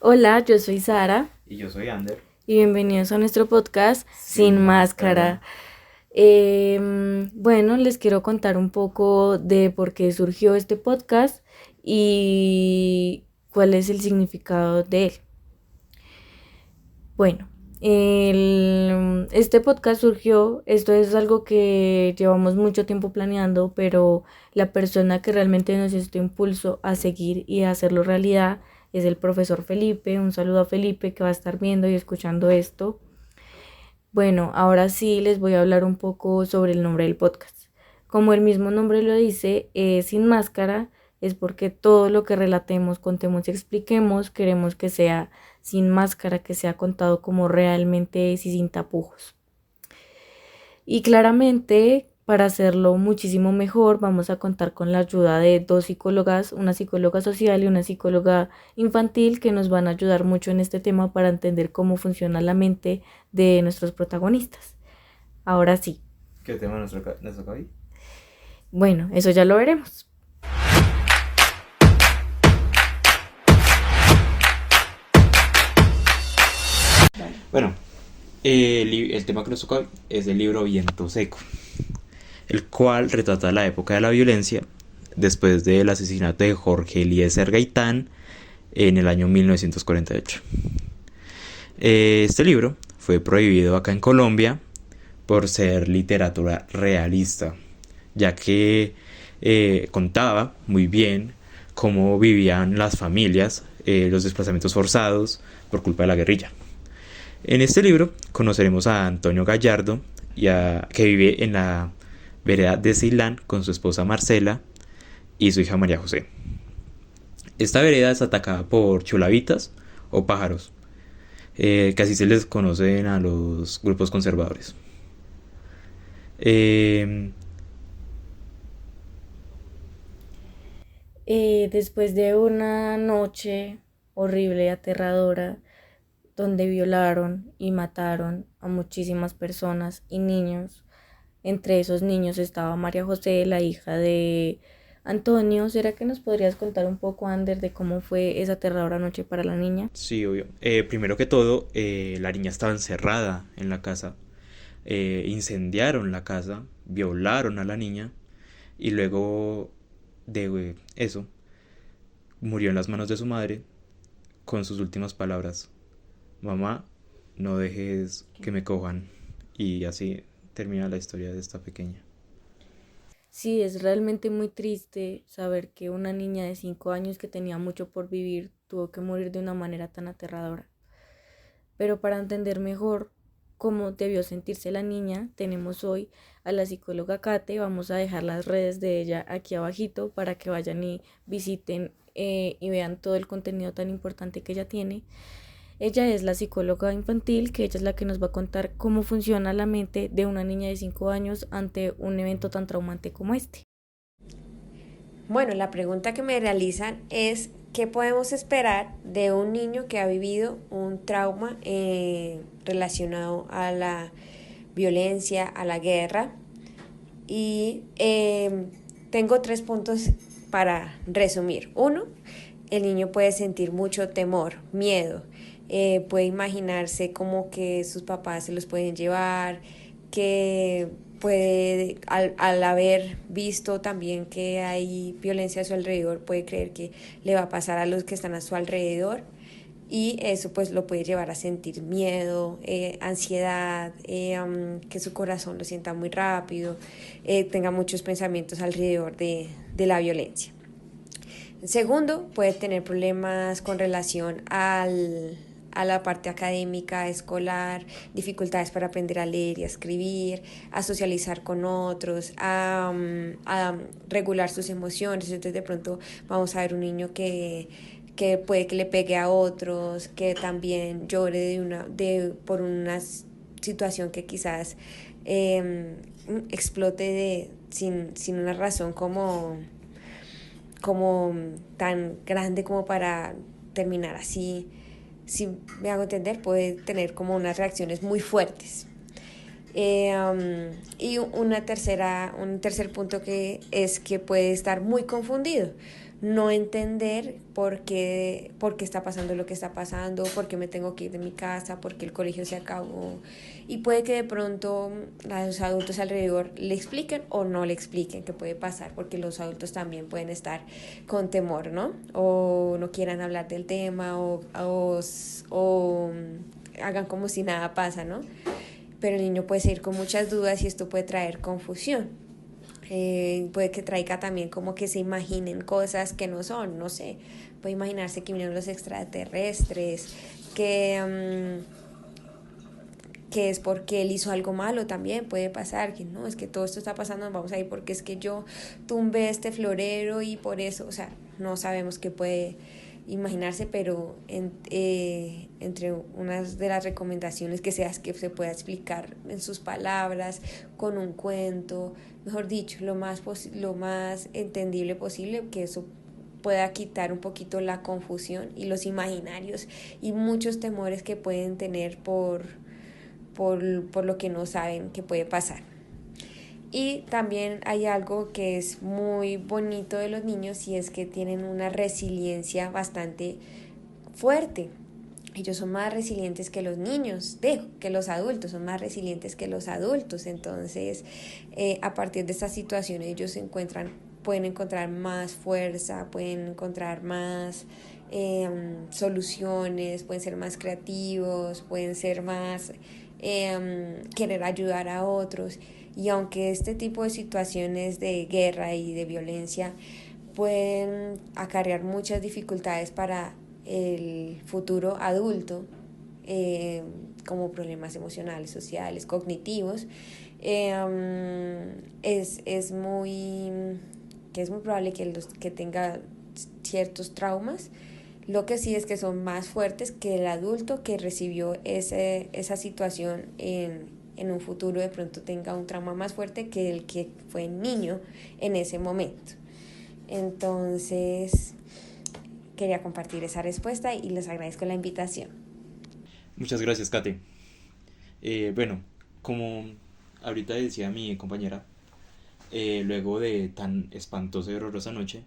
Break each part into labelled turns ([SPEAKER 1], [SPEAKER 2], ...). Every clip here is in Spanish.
[SPEAKER 1] Hola, yo soy Sara
[SPEAKER 2] Y yo soy Ander.
[SPEAKER 1] y bienvenidos a nuestro podcast Sin
[SPEAKER 2] Sin
[SPEAKER 1] Máscara.
[SPEAKER 2] máscara.
[SPEAKER 1] Bueno, les quiero contar un poco de por qué surgió este podcast y cuál es el significado de él. Bueno, este podcast surgió, esto es algo que llevamos mucho tiempo planeando, pero la persona que realmente nos dio este impulso a seguir y a hacerlo realidad es el profesor Felipe. Un saludo a Felipe que va a estar viendo y escuchando esto. Bueno, ahora sí les voy a hablar un poco sobre el nombre del podcast. Como el mismo nombre lo dice, sin máscara, es porque todo lo que relatemos, contemos y expliquemos, queremos que sea sin máscara, que sea contado como realmente es y sin tapujos. Y claramente, para hacerlo muchísimo mejor, vamos a contar con la ayuda de dos psicólogas, una psicóloga social y una psicóloga infantil, que nos van a ayudar mucho en este tema para entender cómo funciona la mente de nuestros protagonistas. Ahora sí,
[SPEAKER 2] ¿Qué tema nos toca hoy?
[SPEAKER 1] bueno, eso ya lo veremos.
[SPEAKER 2] Bueno, el tema que nos toca hoy es el libro Viento Seco, el cual retrata la época de la violencia después del asesinato de Jorge Eliezer Gaitán en el año 1948. Este libro fue prohibido acá en Colombia por ser literatura realista, ya que contaba muy bien cómo vivían las familias los desplazamientos forzados por culpa de la guerrilla. En este libro conoceremos a Antonio Gallardo, que vive en la vereda de Ceilán con su esposa Marcela y su hija María José. Esta vereda es atacada por chulavitas o pájaros, que así se les conocen a los grupos conservadores. Eh,
[SPEAKER 1] Después de una noche horrible y aterradora, donde violaron y mataron a muchísimas personas y niños. Entre esos niños estaba María José, la hija de Antonio. ¿Será que nos podrías contar un poco, Ander, de cómo fue esa aterradora noche para la niña?
[SPEAKER 2] sí, obvio. Primero que todo, la niña estaba encerrada en la casa. Incendiaron la casa, violaron a la niña y luego de eso murió en las manos de su madre con sus últimas palabras: mamá, no dejes que me cojan. Y así termina la historia de esta pequeña.
[SPEAKER 1] Sí, es realmente muy triste saber que una niña de 5 años que tenía mucho por vivir tuvo que morir de una manera tan aterradora. Pero para entender mejor cómo debió sentirse la niña, tenemos hoy a la psicóloga Kate. Vamos a dejar las redes de ella aquí abajito para que vayan y visiten y vean todo el contenido tan importante que ella tiene. Ella es la psicóloga infantil, que ella es la que nos va a contar cómo funciona la mente de una niña de 5 años ante un evento tan traumante como este.
[SPEAKER 3] Bueno, la pregunta que me realizan es ¿qué podemos esperar de un niño que ha vivido un trauma relacionado a la violencia, a la guerra? Y tengo 3 puntos para resumir. Uno, el niño puede sentir mucho temor, miedo, puede imaginarse como que sus papás se los pueden llevar, que puede, al haber visto también que hay violencia a su alrededor, puede creer que le va a pasar a los que están a su alrededor, y eso pues lo puede llevar a sentir miedo, ansiedad, que su corazón lo sienta muy rápido, tenga muchos pensamientos alrededor de la violencia. Segundo, puede tener problemas con relación a la parte académica, escolar, dificultades para aprender a leer y a escribir, a socializar con otros, a regular sus emociones. Entonces de pronto vamos a ver un niño que puede que le pegue a otros, que también llore por una situación que quizás explote sin una razón como tan grande como para terminar así. Si me hago entender, puede tener como unas reacciones muy fuertes. Y un tercer punto que es que puede estar muy confundido. no entender por qué está pasando lo que está pasando, por qué me tengo que ir de mi casa, por qué el colegio se acabó. Y puede que de pronto los adultos alrededor le expliquen o no le expliquen qué puede pasar, porque los adultos también pueden estar con temor, ¿no? O no quieran hablar del tema o hagan como si nada pasa, ¿no? Pero el niño puede seguir con muchas dudas y esto puede traer confusión. Puede que traiga también como que se imaginen cosas que no son, no sé, puede imaginarse que vienen los extraterrestres, que es porque él hizo algo malo también, puede pasar, que no, es que todo esto está pasando, vamos a ir porque es que yo tumbé este florero y por eso, o sea, no sabemos qué puede imaginarse, pero entre unas de las recomendaciones que sea es que se pueda explicar en sus palabras, con un cuento, mejor dicho, lo más entendible posible, que eso pueda quitar un poquito la confusión y los imaginarios y muchos temores que pueden tener por lo que no saben que puede pasar. Y también hay algo que es muy bonito de los niños y es que tienen una resiliencia bastante fuerte. Ellos son más resilientes que los niños, que los adultos, son más resilientes que los adultos. Entonces, a partir de estas situaciones ellos pueden encontrar más fuerza, pueden encontrar más soluciones, pueden ser más creativos, pueden ser más querer ayudar a otros. Y aunque este tipo de situaciones de guerra y de violencia pueden acarrear muchas dificultades para el futuro adulto, como problemas emocionales, sociales, cognitivos, es muy probable que tenga ciertos traumas. Lo que sí es que son más fuertes que el adulto que recibió esa situación en un futuro, de pronto tenga un trauma más fuerte que el que fue niño en ese momento. Entonces, quería compartir esa respuesta y les agradezco la invitación.
[SPEAKER 2] Muchas gracias, Kate. Bueno, como ahorita decía mi compañera, luego de tan espantosa y horrorosa noche,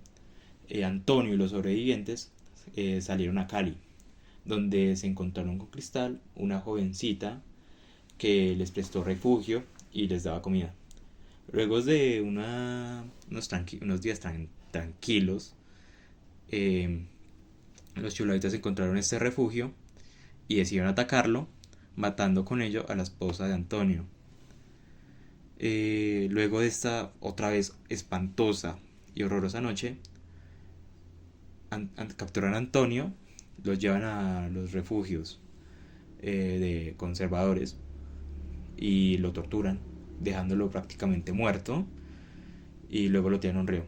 [SPEAKER 2] Antonio y los sobrevivientes salieron a Cali, donde se encontraron con Cristal, una jovencita que les prestó refugio y les daba comida. Luego de unos días tranquilos, los chuladitas encontraron este refugio y decidieron atacarlo, matando con ello a la esposa de Antonio. Luego de esta otra vez espantosa y horrorosa noche, capturan a Antonio, los llevan a los refugios de conservadores y lo torturan, dejándolo prácticamente muerto, y luego lo tiran a un río,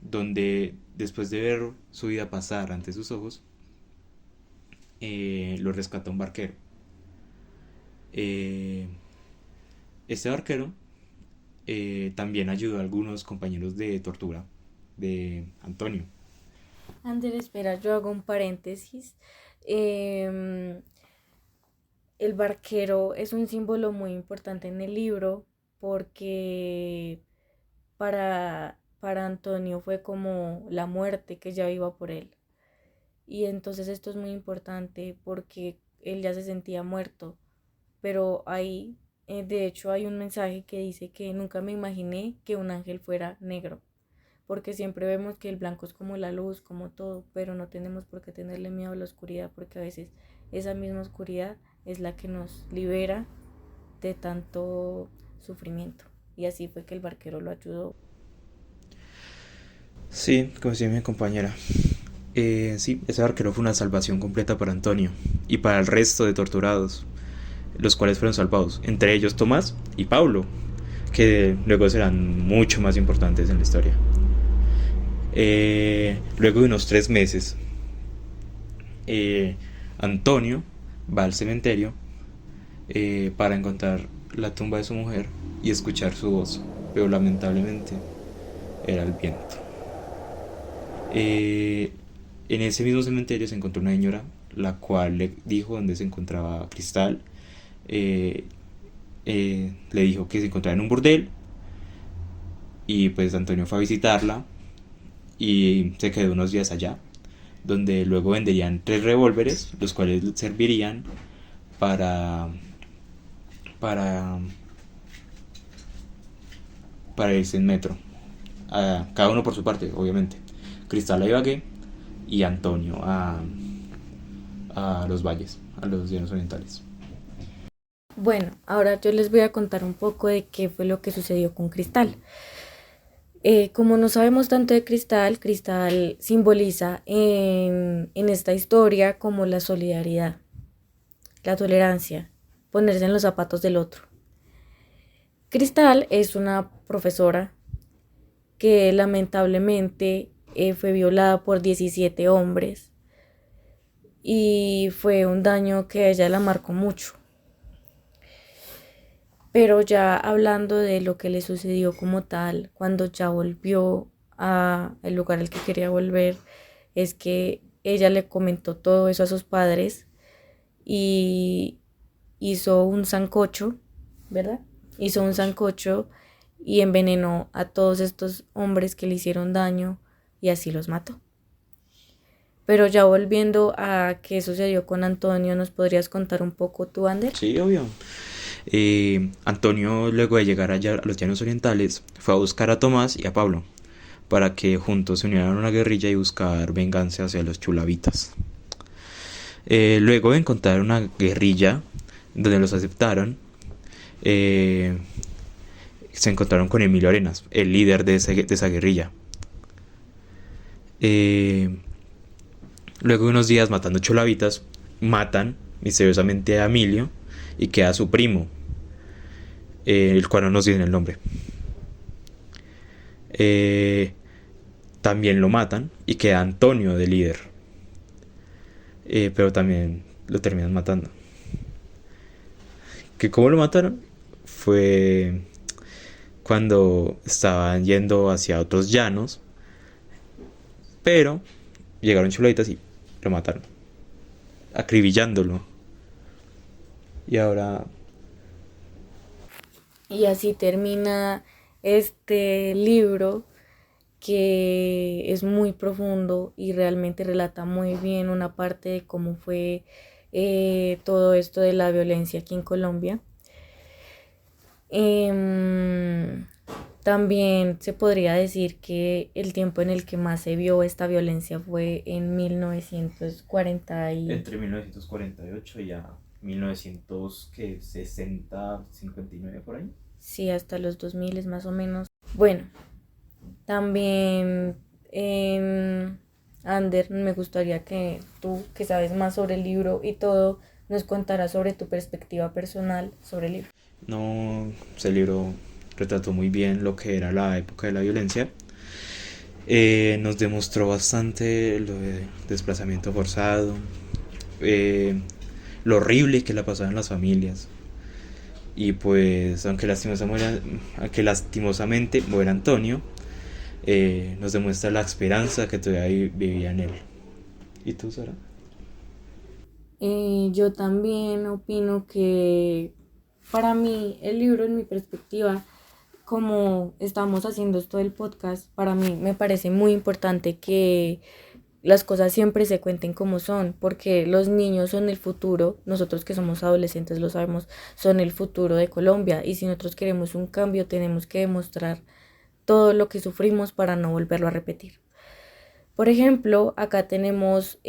[SPEAKER 2] donde después de ver su vida pasar ante sus ojos, lo rescata un barquero. Este barquero también ayudó a algunos compañeros de tortura de Antonio.
[SPEAKER 1] Ander, espera, yo hago un paréntesis. El barquero es un símbolo muy importante en el libro porque para Antonio fue como la muerte que ya iba por él. Y entonces esto es muy importante porque él ya se sentía muerto. Pero ahí, de hecho, hay un mensaje que dice que nunca me imaginé que un ángel fuera negro. Porque siempre vemos que el blanco es como la luz, como todo, pero no tenemos por qué tenerle miedo a la oscuridad, porque a veces esa misma oscuridad es la que nos libera de tanto sufrimiento. Y así fue que el barquero lo ayudó.
[SPEAKER 2] Sí, como decía mi compañera. Sí, ese barquero fue una salvación completa para Antonio y para el resto de torturados, los cuales fueron salvados, entre ellos Tomás y Pablo, que luego serán mucho más importantes en la historia. Luego de unos 3 meses, Antonio va al cementerio para encontrar la tumba de su mujer y escuchar su voz, pero lamentablemente era el viento. En ese mismo cementerio se encontró una señora, la cual le dijo dónde se encontraba Cristal. Le dijo que se encontraba en un burdel, y pues Antonio fue a visitarla y se quedó unos días allá, donde luego venderían 3 revólveres, los cuales servirían para, para, para irse en metro, cada uno por su parte, obviamente. Cristal a Ibagué y Antonio a los valles, a los llanos orientales.
[SPEAKER 1] Bueno, ahora yo les voy a contar un poco de qué fue lo que sucedió con Cristal. Como no sabemos tanto de Cristal, Cristal simboliza en esta historia como la solidaridad, la tolerancia, ponerse en los zapatos del otro. Cristal es una profesora que lamentablemente fue violada por 17 hombres y fue un daño que a ella la marcó mucho. Pero ya hablando de lo que le sucedió como tal, cuando ya volvió a el lugar al que quería volver, es que ella le comentó todo eso a sus padres y hizo un sancocho, ¿verdad? Hizo un sancocho y envenenó a todos estos hombres que le hicieron daño y así los mató. Pero ya volviendo a qué sucedió con Antonio, ¿nos podrías contar un poco tú, Ander?
[SPEAKER 2] Sí, obvio. Antonio, luego de llegar allá a los llanos orientales, fue a buscar a Tomás y a Pablo para que juntos se unieran a una guerrilla y buscar venganza hacia los chulavitas. Luego de encontrar una guerrilla donde los aceptaron, eh, se encontraron con Emilio Arenas, el líder de esa guerrilla. Eh, Luego de unos días matando chulavitas, matan misteriosamente a Emilio y queda su primo, el cual no nos dicen el nombre. También lo matan y queda Antonio de líder, pero también lo terminan matando. ¿Que cómo lo mataron? Fue cuando estaban yendo hacia otros llanos, pero llegaron chuladitas y lo mataron, acribillándolo. Y ahora
[SPEAKER 1] Y así termina este libro que es muy profundo y realmente relata muy bien una parte de cómo fue todo esto de la violencia aquí en Colombia. Em, También se podría decir que el tiempo en el que más se vio esta violencia fue en 1940
[SPEAKER 2] entre 1948 y a 1960, 59 por ahí.
[SPEAKER 1] sí, hasta los 2000 más o menos. Bueno, también, Ander, me gustaría que tú, que sabes más sobre el libro y todo, nos contaras sobre tu perspectiva personal sobre el libro.
[SPEAKER 2] No, ese libro retrató muy bien lo que era la época de la violencia. Nos demostró bastante lo de desplazamiento forzado, eh, lo horrible que la pasaban las familias. Y pues, aunque lastimosamente muera Antonio, nos demuestra la esperanza que todavía vivía en él. ¿Y tú, Sara?
[SPEAKER 1] Yo también opino que para mí el libro, en mi perspectiva, como estamos haciendo esto del podcast, para mí me parece muy importante que las cosas siempre se cuenten como son, porque los niños son el futuro, nosotros que somos adolescentes lo sabemos, son el futuro de Colombia y si nosotros queremos un cambio tenemos que demostrar todo lo que sufrimos para no volverlo a repetir. Por ejemplo, acá tenemos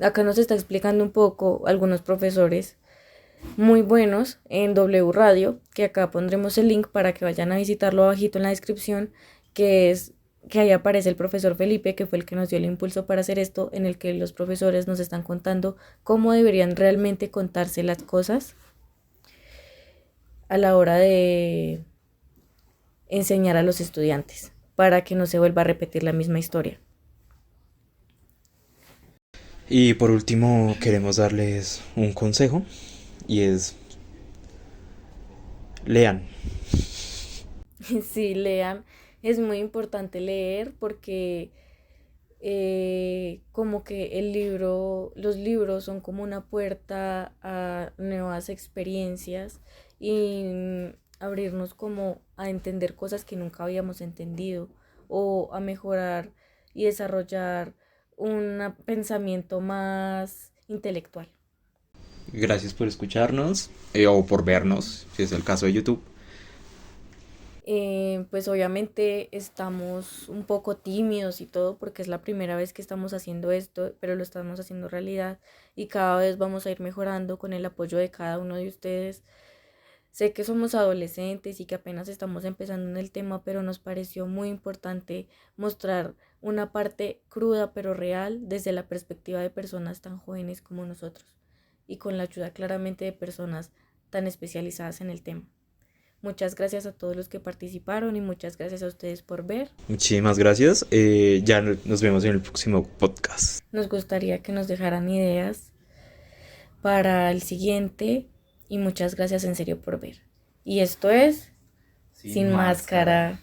[SPEAKER 1] acá nos está explicando un poco algunos profesores muy buenos en W Radio, que acá pondremos el link para que vayan a visitarlo abajito en la descripción, que ahí aparece el profesor Felipe, que fue el que nos dio el impulso para hacer esto, en el que los profesores nos están contando cómo deberían realmente contarse las cosas a la hora de enseñar a los estudiantes, para que no se vuelva a repetir la misma historia.
[SPEAKER 2] Y por último, queremos darles un consejo y es: lean.
[SPEAKER 1] Sí, lean. Es muy importante leer porque como que los libros son como una puerta a nuevas experiencias y abrirnos como a entender cosas que nunca habíamos entendido o a mejorar y desarrollar un pensamiento más intelectual.
[SPEAKER 2] Gracias por escucharnos o por vernos, si es el caso de YouTube.
[SPEAKER 1] Pues obviamente estamos un poco tímidos y todo porque es la primera vez que estamos haciendo esto, pero lo estamos haciendo realidad y cada vez vamos a ir mejorando con el apoyo de cada uno de ustedes. Sé que somos adolescentes y que apenas estamos empezando en el tema, pero nos pareció muy importante mostrar una parte cruda pero real desde la perspectiva de personas tan jóvenes como nosotros y con la ayuda claramente de personas tan especializadas en el tema. Muchas gracias a todos los que participaron y muchas gracias a ustedes por ver.
[SPEAKER 2] Muchísimas gracias. Ya nos vemos en el próximo podcast.
[SPEAKER 1] Nos gustaría que nos dejaran ideas para el siguiente y muchas gracias en serio por ver. Y esto es Sin Máscara.